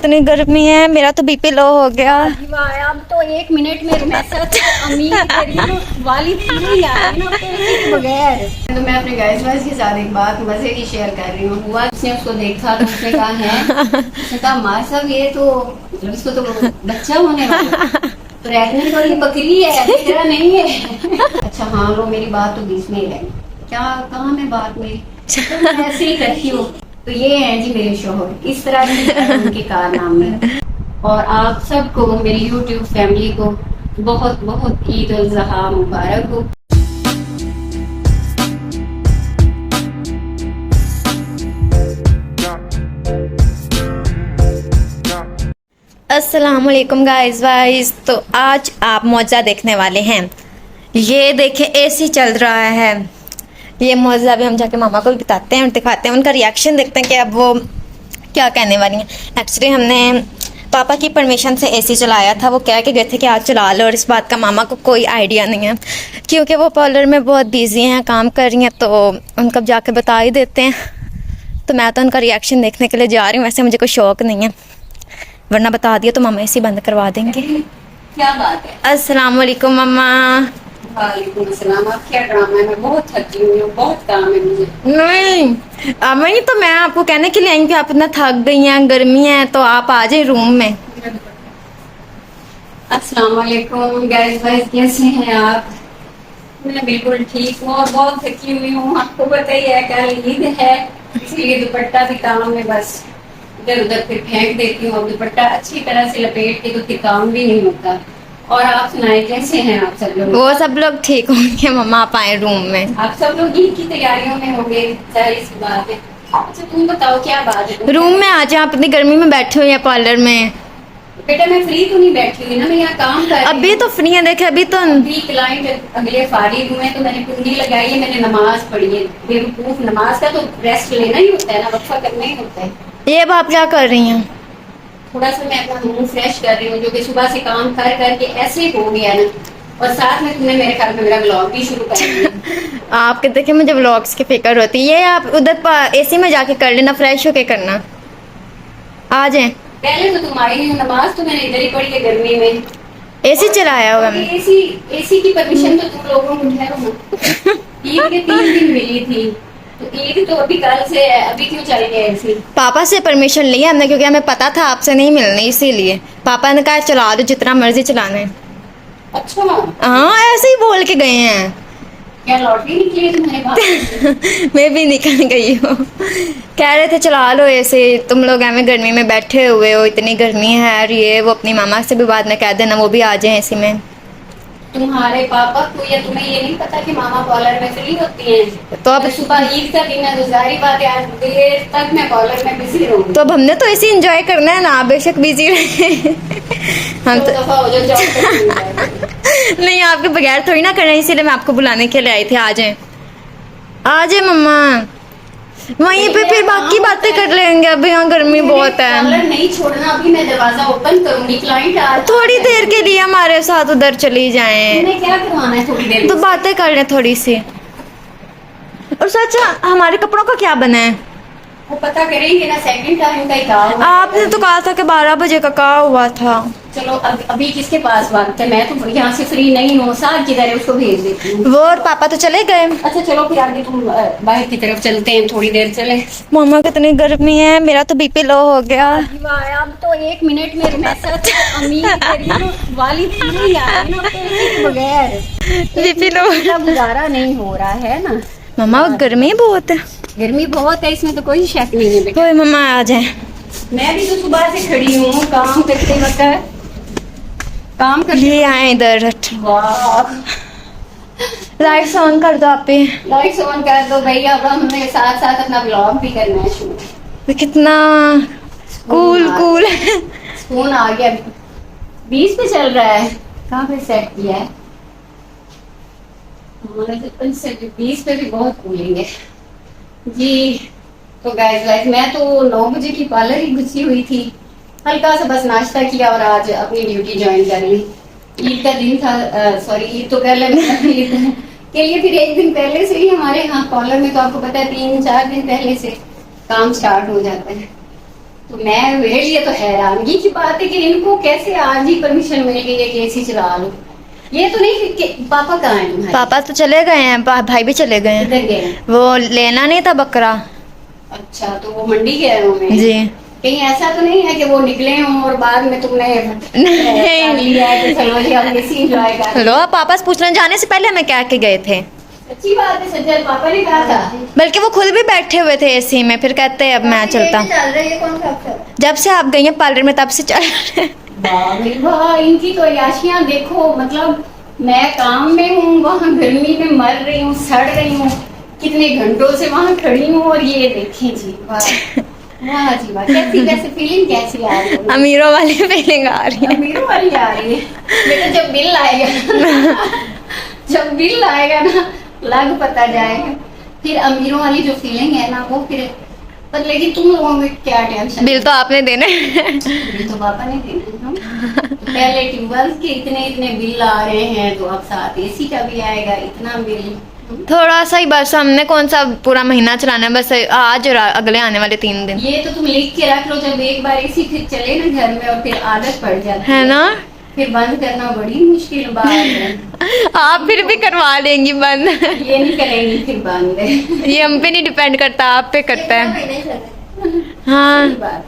कितनी गर्मी है, मेरा तो बीपी लो हो गया। अब तो 1 मिनट में मैसेज अम्मी वाली फीलिंग आ रही है बगैर। तो मैं अपने गाइस वाइस के साथ एक बात मजे की शेयर कर रही हूँ। हुआ उसने उसको देखा तो उसने कहा है, उसने कहा मार साहब ये तो इसको तो बच्चा होने वाला, प्रेग्नेंट वाली बकरी है, तेरा नहीं है। अच्छा हाँ लो मेरी बात तो बीच में ही रही, क्या कहा मैं बात में ऐसे ही करती हूँ। तो ये हैं जी मेरे शोहर, इस तरह की उनके कारनामे। और आप सबको मेरी YouTube फैमिली को बहुत बहुत ईद उल ज़ुहा मुबारक हो। अस्सलाम वालेकुम गाइस वाइस। तो आज आप मौजा देखने वाले हैं। ये देखें एसी चल रहा है। ये मौजा अभी हम जाके मामा को भी बताते हैं और दिखाते हैं, उनका रिएक्शन देखते हैं कि अब वो क्या कहने वाली हैं। एक्चुअली हमने पापा की परमिशन से एसी चलाया था, वो कह के गए थे कि आज चला लो, और इस बात का मामा को कोई आइडिया नहीं है क्योंकि वो पार्लर में बहुत बिजी हैं, काम कर रही हैं, तो उनको जाके बता ही देते हैं। तो मैं तो उनका रिएक्शन देखने के लिए जा रही हूँ। वैसे मुझे कोई शौक़ नहीं है, वरना बता दिया तो मामा एसी बंद करवा देंगे। क्या बात है। अस्सलाम वालेकुम मामा। वालेकुम अस्सलाम। आप क्या ड्रामा है, मैं बहुत थकी हुई हूँ, बहुत काम है मुझे। नहीं अम्मी, तो मैं आपको कहने के लिए आई कि आप इतना थक गई हैं, गर्मी है, तो आप आ जाए रूम में। अस्सलाम वालेकुम गाइस वाइस, कैसे हैं आप? मैं बिल्कुल ठीक हूँ और बहुत थकी हुई हूँ। आपको पता ही है कल ईद है, इसलिए दुपट्टा भी काम में बस इधर उधर फिर फेंक देती हूँ। दुपट्टा अच्छी तरह से लपेट के तो फिर काम भी नहीं होता। और आप सुनाए कैसे हैं आप सब लोग? वो सब लोग ठीक होंगे मामा, आप आए रूम में। आप सब लोग ईद की तैयारियों में होंगे, जाहिर सी बात है। अच्छा तुम बताओ क्या बात है? रूम में आ जाए, आप इतनी गर्मी में बैठे हुए हैं पार्लर में। बेटा मैं फ्री तो नहीं बैठी हुई ना, मैं यहाँ काम कर रही हूँ। अभी तो फ्री है, देखे अभी तो क्लाइंट अगले फारिग हुए तो मैंने कुंडी लगाई है, मैंने नमाज पढ़ी है। बेवकूफ नमाज का तो रेस्ट लेना ही होता है ना, वक्फा करना ही होता है। ये अब आप क्या कर रही हैं? थोड़ा सा मैं अपना मुंह फ्रेश कर रही हूँ, जो कि सुबह से काम कर करके ऐसे हो गया ना। और साथ में तुमने मेरे ख्याल में मेरा ब्लॉग भी शुरू कर दिया। आपके देखे मुझे व्लॉग्स की फिक्र होती है। ये आप उधर एसी में जाके कर लेना, फ्रेश होके करना। आ जाए। पहले तो तुम आई नहीं, नमाज तो मैंने इधर ही पढ़ी है गर्मी में। एसी चलाया होगा हमने। एसी की परमिशन तो तुम लोगों को ठहरो ना। ईद के 3 दिन मिली थी, तो ईद तो अभी कल से है, अभी क्यों चल गया ऐसे? पापा से परमिशन ली हमने, क्योंकि हमें पता था आपसे नहीं मिलनी, इसीलिए पापा ने कहा चला दो जितना मर्जी चलाना है। अच्छा हाँ ऐसे ही बोल के गए हैं। क्या लॉटरी निकली है तुम्हारे पास? मैं भी निकल गई हूँ। कह रहे थे चला लो ऐसे, तुम लोग हमें गर्मी में बैठे हुए हो, इतनी गर्मी है। और ये वो अपनी मामा से भी बाद में कह देना वो भी आ जाए ऐसे में। तुम्हारे पापा को या तुम्हें ये नहीं पता कि मामा कॉलर में फ्री होती हैं? तो अब सुबह ईद का दिन है तो जाहिर बात है आज देर तक मैं कॉलर में बिजी रहूंगी। तो अब हमने तो ऐसे एंजॉय करना है ना, बेशक बिजी रहे। हम तो दफा हो जाओ, जॉब करती नहीं आपके बगैर थोड़ी ना करना, इसीलिए मैं आपको बुलाने के लिए आई थी। आ जाए आ जाए मम्मा, वहीं पे फिर बाकी बातें कर लेंगे। अभी यहाँ गर्मी बहुत है। कॉलर नहीं छोड़ना, अभी मैं दरवाजा ओपन करूंगी, क्लाइंट आ थोड़ी देर के लिए हमारे साथ उधर चली जाएं। तुमने क्या करवाना है थोड़ी देर? तो बातें कर लें थोड़ी सी। और सच हमारे कपड़ों का क्या बना है? वो पता करेंगे ना, सेकंड टाइम का ही कहा हुआ। आपने तो कहा था कि 12 बजे का कहा हुआ था। चलो अभी किसके पास वक्त है? मैं तो यहाँ से फ्री नहीं हूँ। साथ किधर है उसको भेज देती हूँ। वो और पापा तो चले गए। अच्छा चलो फिर आगे तुम बाहर की तरफ चलते हैं, थोड़ी देर चले। मामा कितनी गर्मी है, मेरा तो बीपी लो हो गया। अब तो 1 मिनट में मैसेज अम्मी वाली फीलिंग आ रही है बगैर बीपी लो का गुजारा नहीं हो रहा है ना। मामा गर्मी बहुत है। गर्मी बहुत है, इसमें तो कोई शक नहीं है बेटा। कोई मामा आ जाए। मैं भी तो सुबह से खड़ी हूँ काम करते वक्त, काम कर ये आए इधर। वाह लाइट्स ऑन कर दो आप ही। लाइट्स ऑन कर दो भैया। अब हमने साथ साथ अपना ब्लॉग भी करना है शुरू। कितना कूल फोन आ गया, 20 पे चल रहा है। कहाँ पे सेट किया है? हमारे 20 पे भी बहुत कूलिंग है जी। तो गाइस मैं तो 9 बजे की पार्लर ही घुसी हुई थी, हल्का सा बस नाश्ता किया और आज अपनी ड्यूटी ज्वाइन कर ली। ईद का दिन था, सॉरी ईद तो कर लेना ईद के लिए फिर 1 दिन पहले से ही हमारे यहाँ पार्लर में तो आपको पता है 3-4 दिन पहले से काम स्टार्ट हो जाता है। तो मैं मेरे लिए तो हैरानगी की बात है कि इनको कैसे आज ही परमिशन मिल गई है कि एसी चला लो। ये तो नहीं कि पापा कहाँ हैं तुम्हारे? पापा तो चले गए हैं, भाई भी चले गए किधर हैं। गए? वो लेना नहीं था बकरा। अच्छा, तो वो मंडी गए होंगे। जी कहीं ऐसा तो नहीं है कि वो निकले हों और बाद में तुमने नहीं। कर लिया है कि चलो जी हम एसी एंजॉय कर लें। लो, पापा से पूछना, जाने से पहले हमें क्या के गए थे। अच्छी बात है सज्जन, पापा ने कहा था। बल्कि वो खुद भी बैठे हुए थे एसी में, फिर कहते हैं अब मैं चलता। चल रही है कौन सा अक्षर? जब से आप गई हैं पार्लर में तब से चल रहे हैं। वाह भाई वाह, इनकी तो अय्याशियां देखो। मतलब मैं काम में हूँ, वहाँ गर्मी में मर रही हूँ, सड़ रही हूँ, कितने घंटों से वहाँ खड़ी हूँ, और ये देखें जी। वाह वाह जी वाह। कैसी वैसे फीलिंग कैसी आ रही है? अमीरों वाली फीलिंग आ रही है। अमीरों वाली आ रही है। बेटा जब बिल आएगा जब बिल आएगा ना, लग पता जाएगा फिर अमीरों वाली जो फीलिंग है ना वो फिर। पर लेकिन तुम लोगों में क्या टेंशन? बिल तो आपने देने। बिल तो पापा ने देना है। तो पहले ट्यूबवेल के इतने इतने बिल आ रहे हैं, तो अब साथ एसी का भी आएगा इतना बिल। थोड़ा सा ही बस, हमने कौन सा पूरा महीना चलाना है, बस आज और अगले आने वाले 3 दिन ये तो तुम लिख के रख लो, जब एक बार एसी फिर चले ना घर में और फिर आदत पड़ जाती है ना। फिर बंद करना बड़ी मुश्किल बात है। आप फिर भी करवा लेंगी बंद। ये नहीं करेंगी फिर बंद। ये हम पे नहीं डिपेंड करता, आप पे करता है। हाँ सही बात।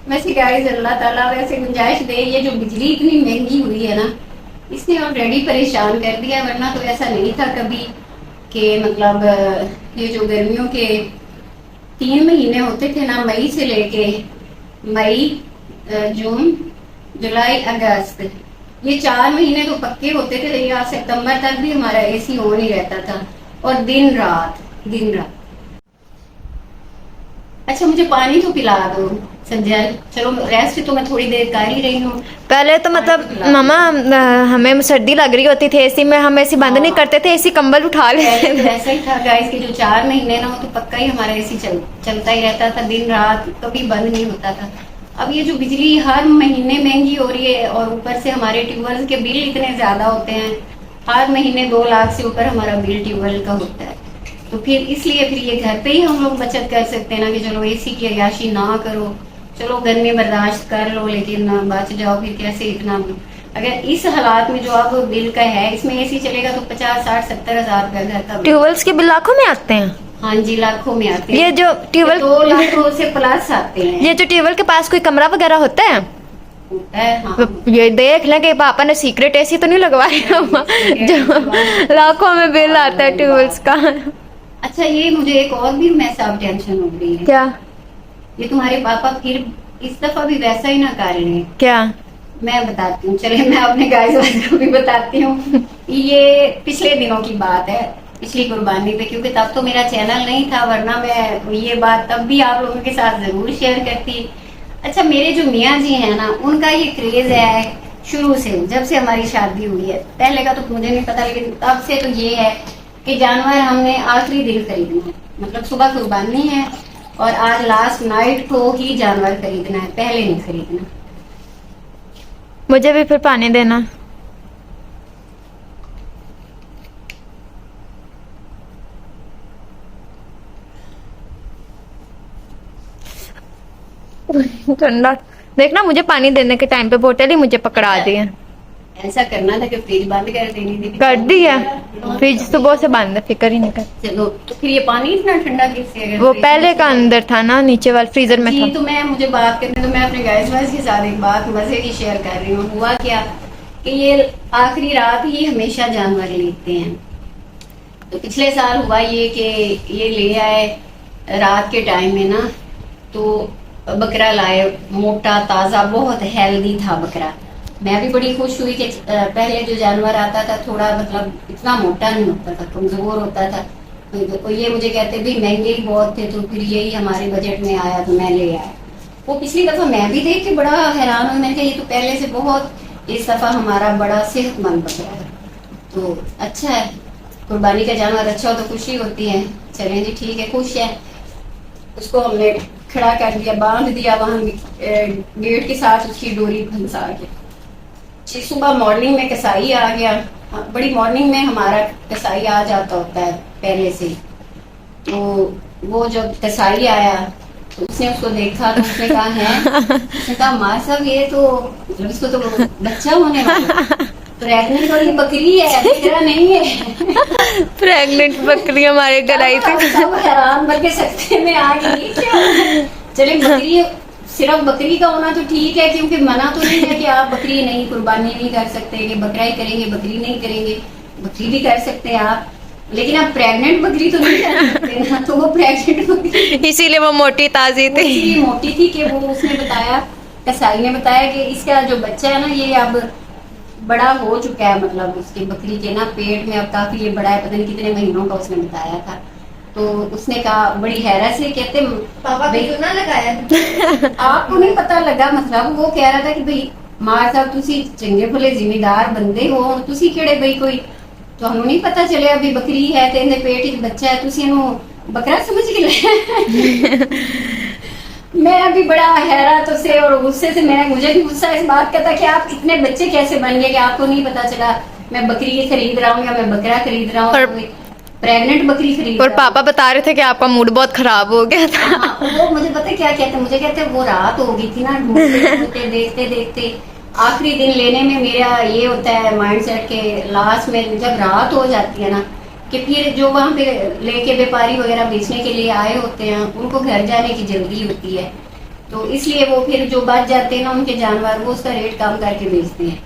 वैसे गाइस अल्लाह ताला वैसे गुंजाइश दे, ये जो बिजली इतनी महंगी हुई है ना, इसने ऑलरेडी परेशान कर दिया, वरना तो ऐसा नहीं था कभी कि मतलब ये जो गर्मियों के 3 महीने होते थे ना, मई से लेके मई, जून, जुलाई, अगस्त, ये 4 महीने तो पक्के होते थे। या सितंबर तक भी हमारा एसी ऑन ही रहता था, और दिन रात दिन रात। अच्छा मुझे पानी तो पिला दो संजय। चलो रेस्ट तो मैं थोड़ी देर कर ही रही हूँ। पहले तो मतलब मामा हमें सर्दी लग रही होती थी एसी में, हम एसी बंद नहीं करते थे, एसी कंबल उठा लेते पहले थे। तो ऐसा ही था गाइस कि जो 4 महीने ना, तो पक्का ही हमारा एसी चलता ही रहता था, दिन रात कभी बंद नहीं होता था। अब ये जो बिजली हर महीने महंगी हो रही है, और ऊपर से हमारे ट्यूबवेल के बिल इतने ज्यादा होते हैं, हर महीने 2 लाख से ऊपर हमारा बिल ट्यूबवेल का होता है। तो फिर इसलिए फिर ये घर पे ही हम लोग बचत कर सकते हैं ना, कि चलो एसी की अय्याशी ना करो, चलो गर्मी बर्दाश्त कर लो, लेकिन बच जाओ। फिर कैसे इतना, अगर इस हालात में जो अब बिल का है, इसमें एसी चलेगा तो 50, 60, 70 हजार रुपया घर का। ट्यूबवेल्स के बिल लाखों में आते हैं। हाँ जी, लाखों में आते हैं। ये जो ट्यूबवेल 2 लाख से प्लस आते हैं। ये जो ट्यूबवेल के पास कोई कमरा वगैरह होता है, हाँ। ये देख लें कि पापा ने सीक्रेट एसी तो नहीं लगवाया हुआ जो लाखों में बिल आता है ट्यूबवेल्स का। अच्छा ये मुझे एक और भी मैं सब टेंशन हो रही है। क्या? ये तुम्हारे पापा फिर इस दफा भी वैसा ही ना कर रहे हैं। क्या? मैं बताती हूँ, चले मैं अपने गाइस वाइस को भी बताती हूँ। ये पिछले दिनों की बात है, पिछली कुर्बानी पे, क्योंकि तब तो मेरा चैनल नहीं था, वरना मैं ये बात तब भी आप लोगों के साथ जरूर शेयर करती। अच्छा मेरे जो मियाँ जी हैं ना, उनका ये क्रेज है शुरू से, जब से हमारी शादी हुई है। पहले का तो मुझे नहीं पता, लेकिन तब से तो ये है कि जानवर हमने आखिरी दिन खरीदना है, मतलब सुबह कुर्बानी है और आज लास्ट नाइट को ही जानवर खरीदना है, पहले नहीं खरीदना। मुझे भी फिर पानी देना। ठंडा देखना, मुझे पानी देने के टाइम पे बोतल ही मुझे पकड़ा दी है। ऐसा करना था कि फ्रिज बंद कर देनी थी। कर दी है, फ्रिज सुबह से बंद है, फिक्र ही नहीं कर। चलो तो फिर ये पानी इतना ठंडा किससे है? वो पहले का अंदर था ना, नीचे वाले फ्रीजर में जी, था। तो मुझे बात करने तो मैं अपने गाइस वाइस के साथ एक बात मजे की शेयर कर रही हूँ। हुआ क्या कि ये आखिरी रात ही हमेशा जानवर लेते हैं। तो पिछले साल हुआ ये कि ये ले आए रात के टाइम में ना, तो बकरा लाए, मोटा ताजा बहुत हेल्दी था बकरा। मैं भी बड़ी खुश हुई कि पहले जो जानवर आता था थोड़ा मतलब इतना मोटा नहीं होता था, कमजोर होता था। तो ये मुझे कहते भी महंगे ही बहुत थे, तो फिर यही हमारे बजट में आया तो मैं ले आया। वो पिछली दफा मैं भी देख के बड़ा हैरान हुई, मैंने कहा ये तो पहले से बहुत, इस दफा हमारा बड़ा सेहतमंद बकरा है। तो अच्छा है, कुर्बानी का जानवर अच्छा हो तो खुशी होती है। चलें जी ठीक है, खुश है। उसको हमने खड़ा कर दिया, बांध दिया वहां गेट के साथ, उसकी डोरी फंसा के। सुबह मॉर्निंग में कसाई आ गया, बड़ी मॉर्निंग में हमारा कसाई आ जाता होता है पहले से। तो वो जब कसाई आया तो उसने उसको देखा तो उसने कहा है, उसने कहा माँ साहब ये तो मतलब इसको तो बच्चा होने वाला है, प्रेग्नेंट और ये बकरी है, बकरा नहीं है। प्रेग्नेंट बकरी हमारे घर आई थी। सब हैरान बल्कि सकते में आ गई क्या। चले बकरी, सिर्फ बकरी का होना तो ठीक है, क्योंकि मना तो नहीं है कि आप बकरी नहीं कुर्बानी नहीं कर सकते, कि बकरा ही करेंगे बकरी नहीं करेंगे, बकरी भी कर सकते हैं आप, लेकिन आप प्रेग्नेंट बकरी तो नहीं कर सकते ना। तो वो प्रेग्नेंट बकरी इसीलिए वो मोटी ताजी थी। इसलिए मोटी थी कि वो उसने बताया, कसाई ने बताया कि इसका जो बच्चा है ना ये अब बड़ा हो चुका है, मतलब उसके बकरी के ना पेट में अब काफी ये बड़ा है, पता नहीं कितने महीनों का उसने बताया था। तो उसने कहा बड़ी हैरत से, कहते पापा भाई को ना लगाया आपको नहीं पता लगा, मतलब वो कह रहा था कि भाई मार साहब तुसी चंगे भले जिम्मेदार बंदे हो, तुसी केड़े भाई कोई ਤੁਹਾਨੂੰ नहीं पता चले अभी बकरी है ते इहदे पेट च बच्चा है, तुसी इहनू बकरा समझ के ले। मैं अभी बड़ा हैरान तो से और गुस्से से, मुझे भी गुस्सा इस बात का था कि आप इतने बच्चे कैसे बन गए कि आपको नहीं पता चला मैं बकरी खरीद रहा हूँ या मैं बकरा खरीद रहा हूँ, प्रेग्नेंट बकरी खरीद और रहा हूँ। पापा बता रहे थे कि आपका मूड बहुत खराब हो गया था। हाँ, वो मुझे पता है क्या कहते, मुझे कहते वो रात हो गई थी ना, ढूंढते देखते देखते आखिरी दिन लेने में मेरा ये होता है माइंडसेट के लास्ट में जब रात हो जाती है ना, कि फिर जो वहाँ पे लेके व्यापारी वगैरह बेचने के लिए आए होते हैं उनको घर जाने की जल्दी होती है, तो इसलिए वो फिर जो बच जाते हैं ना उनके जानवर वो उसका रेट कम करके बेचते हैं।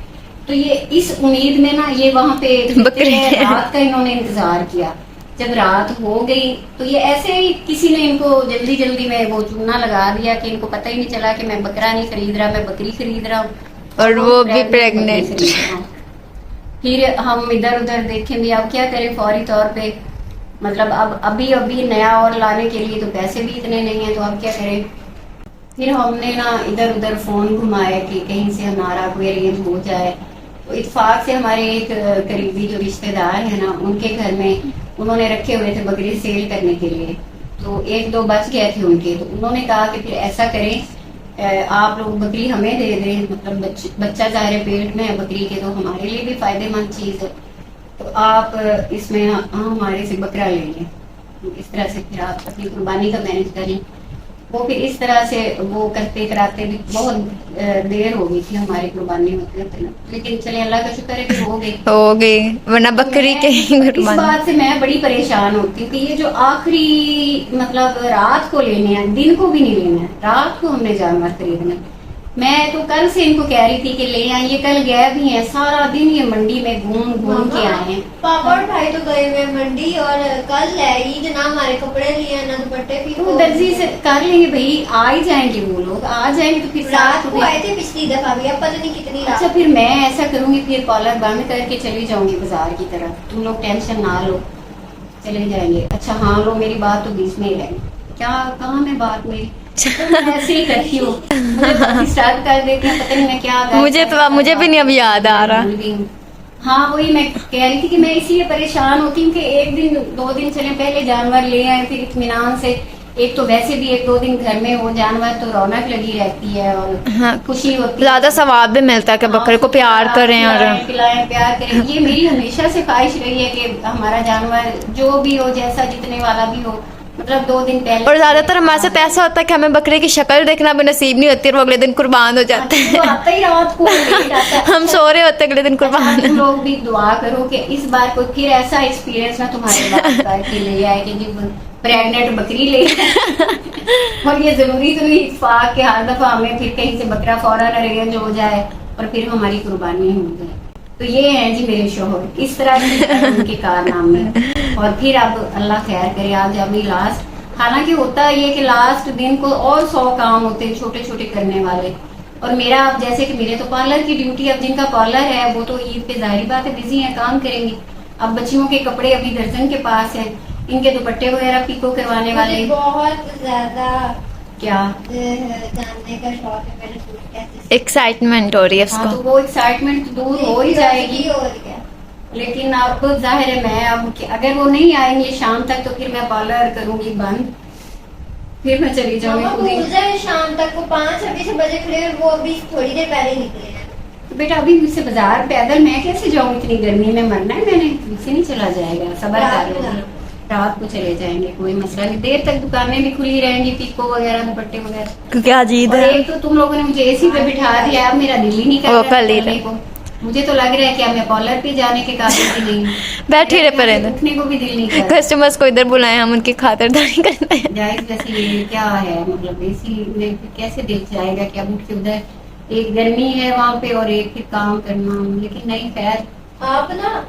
तो ये इस उम्मीद में ना ये वहाँ पे बकरी रात का इन्होंने इंतजार किया। जब रात हो गई तो ये ऐसे ही किसी ने इनको जल्दी जल्दी में वो चूना लगा दिया कि इनको पता ही नहीं चला कि मैं बकरा नहीं खरीद रहा, मैं बकरी खरीद रहा हूँ, और वो भी प्रेग्नेंट। फिर हम इधर उधर देखें भी अब क्या करें, फौरी तौर पे मतलब अब अभी नया और लाने के लिए तो पैसे भी इतने नहीं है, तो अब क्या करें। फिर हमने ना इधर उधर फोन घुमाया कि कहीं से हमारा कोई अरेंज हो जाए, तो इत्तेफाक से हमारे एक करीबी जो रिश्तेदार है ना उनके घर में उन्होंने रखे हुए थे बकरी सेल करने के लिए, तो एक दो बच गए थे उनके, तो उन्होंने कहा कि फिर ऐसा करें आप लोग बकरी हमें दे दें, मतलब बच्चा ज़ाहिर पेट में है बकरी के, तो हमारे लिए भी फायदेमंद चीज़ है, तो आप इसमें हमारे से बकरा ले लें, इस तरह से फिर आप अपनी कुर्बानी का मैनेज करें। वो फिर इस तरह से वो करते कराते भी बहुत देर हो गई थी हमारी कुर्बानी होते होते ना, लेकिन चले अल्लाह का शुक्र है कि हो गई, वरना बकरी के इस बात से मैं बड़ी परेशान होती हूँ कि ये जो आखिरी मतलब रात को लेने हैं, दिन को भी नहीं लेना है, रात को हमने जानवर खरीदना है। मैं तो कल से इनको कह रही थी कि ले आए, ये कल गए भी हैं, सारा दिन ये मंडी में घूम घूम के आए हैं। पापा और भाई तो गए हुए मंडी, और कल है ईद ना, हमारे कपड़े लिए ना दुपट्टे भी। वो दर्जी से कर लेंगे भाई, आ ही जाएंगे वो लोग, आ जाएंगे तो फिर रात को आए थे पिछली दफा भी, अब पता नहीं कितनी रात। अच्छा फिर मैं ऐसा करूंगी, फिर कॉलर बंद करके चली जाऊंगी बाजार की तरफ, तुम लोग टेंशन ना लो, चले जाएंगे। अच्छा हाँ लो, मेरी बात तो बीच में ही रही, क्या कहाँ मैं बात मेरी, तो मैं ऐसे ही करती हूँ, मुझे स्टार्ट कर देती हूँ, पता नहीं मैं क्या मुझे भी नहीं अब याद आ रहा। हाँ वही मैं कह रही थी कि मैं इसलिए परेशान होती हूँ कि एक दिन दो दिन चले पहले जानवर ले आए, फिर इत्मीनान से, एक तो वैसे भी एक दो दिन घर में हो जानवर तो रौनक लगी रहती है और हाँ, खुशी होती है, ज्यादा सवाब भी मिलता है कि बकरे को प्यार करें और खिलाएं प्यार करें। ये मेरी हमेशा से ख्वाहिश रही है कि हमारा जानवर जो भी हो, जैसा जितने वाला भी हो, मतलब 2 दिन पहले। और ज्यादातर हमारे साथ ऐसा होता है कि हमें बकरे की शक्ल देखना भी नसीब नहीं होती और वो अगले दिन कुर्बान हो जाते हैं। तो आता ही रात को लेके जाता है। हम सो रहे होते अगले दिन कुर्बान। तुम लोग भी दुआ करो कि इस बार कोई फिर ऐसा एक्सपीरियंस ना तुम्हारे पास के ले आए कि जी प्रेग्नेंट बकरी ले और ये जरूरी तो नहीं इत्तेफाक के हर दफा हमें फिर कहीं से बकरा फौरन अरेंज हो जाए और फिर हमारी कुर्बानी हो जाए। तो ये है जी मेरे शोहर, इस तरह की उनके कारनामे। और फिर अब अल्लाह खैर करे, आज अभी लास्ट, हालांकि होता है ये कि लास्ट दिन को और 100 काम होते हैं छोटे छोटे करने वाले। और मेरा अब जैसे कि मेरे तो पार्लर की ड्यूटी, अब जिनका पार्लर है वो तो ईद पे जाहिर बात है बिजी है, काम करेंगे। अब बच्चियों के कपड़े अभी दर्जन के पास है, इनके दुपट्टे वगैरह पिको करवाने वाले। बहुत ज्यादा क्या जानने का शौक है, मैंने सूट कैसे एक्साइटमेंट हो रही है हाँ, तो उसको। वो एक्साइटमेंट दूर हो ही जाएगी। और क्या, लेकिन अब जाहिर है मैं अब अगर वो नहीं आएंगे शाम तक तो फिर मैं पार्लर करूंगी बंद, फिर मैं चली मामा जाऊंगी खुद ही। भूल जाए शाम तक, वो 5-6 बजे खड़े हैं, वो अभी थोड़ी देर पहले निकले हैं। तो बेटा अभी मुझसे बाजार पैदल मैं कैसे जाऊं, इतनी गर्मी में मरना है मैंने, मुझसे नहीं चला जाएगा, सबर कर लो। रात को चले जाएंगे, कोई मसला नहीं। देर तक दुकानें भी खुली रहेंगी, पीको वगैरह दुपट्टे वगैरह। क्योंकि आज ईद और है। एक तो तुम लोगों ने मुझे एसी पे बिठा दिया, अब मेरा दिल ही नहीं कर वो रहा कल ही चलने था। को। मुझे तो लग रहा है कि अब मैं पार्लर पे जाने के काबिल भी नहीं हूँ। बैठे रहे पर उठने को भी दिल नहीं कर रहा। कस्टमर्स को इधर बुलाए, हम उनकी खातिरदारी करते हैं। जाहिर वैसे ये क्या है, मतलब एसी में फिर कैसे दिल जाएगा कि अब उठ के उधर, एक गर्मी है वहाँ पे और एक फिर काम करना, लेकिन नहीं खैर। आप ना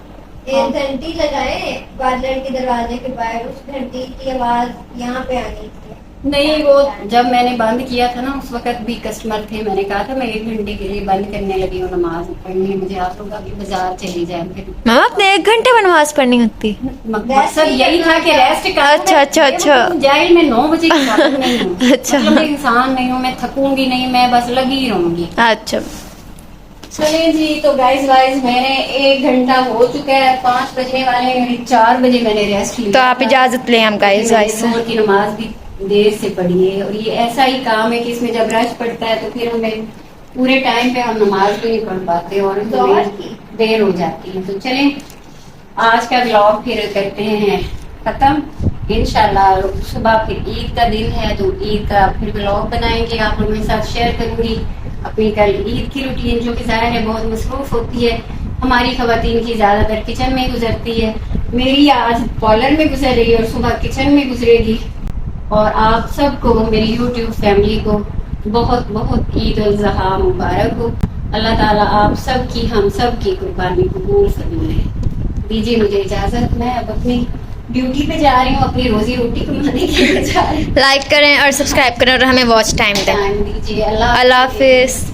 एक घंटी लगाए पार्लर के दरवाजे के बाहर, उस घंटी की आवाज यहाँ पे आनी थी। नहीं, वो जब मैंने बंद किया था ना उस वक्त भी कस्टमर थे, मैंने कहा था मैं 1 घंटे के लिए बंद करने लगी हूँ नमाज पढ़नी, मुझे आप लोग अभी बाजार चली जाए। फिर मैम आपने 1 घंटे में नमाज पढ़नी होती? मकसद यही था कि रेस्ट कर। अच्छा। जाहिर मैं 9 बजे की पाबंद नहीं हूँ। अच्छा। मतलब मैं इंसान नहीं हूँ, मैं थकूंगी नहीं, मैं बस लगी रहूंगी। अच्छा। चलिए जी, तो गाइस वाइज मैंने 1 घंटा हो चुका है, 5 बजने वाले हैं, 4 बजे मैंने रेस्ट लिया। तो आप इजाजत लें हम गाइस वाइस से। जोहर की नमाज भी देर से पढ़ी है, और ये ऐसा ही काम है कि इसमें जब रश पड़ता है तो फिर हमें पूरे टाइम पे हम नमाज भी नहीं पढ़ पाते और हमें देर हो जाती है। तो चलें आज का ब्लॉग फिर करते हैं खत्म। इंशाल्लाह सुबह फिर ईद का दिन है, तो ईद का फिर ब्लॉग बनाएंगे, आप लोगों के साथ शेयर करूंगी अपनी कल ईद की रूटीन, जो कि जाहिर है बहुत मसरूफ होती है। हमारी खवातीन की ज्यादातर किचन में गुजरती है, मेरी आज पार्लर में गुजर रही है और सुबह किचन में गुजरेगी। और आप सबको, मेरी यूट्यूब फैमिली को बहुत बहुत ईद उल ज़ुहा मुबारक हो। अल्लाह ताला आप सब की, हम सब की कुर्बानी कबूल फरमाए। दीजिए मुझे इजाजत, मैं अब अपनी ड्यूटी पे जा रही हूँ, अपनी रोजी रोटी कमाने के लिए जा रही हूँ। लाइक करें और सब्सक्राइब करें और हमें वॉच टाइम दें। टाइम दीजिए। अल्लाह अल्लाह हाफिज।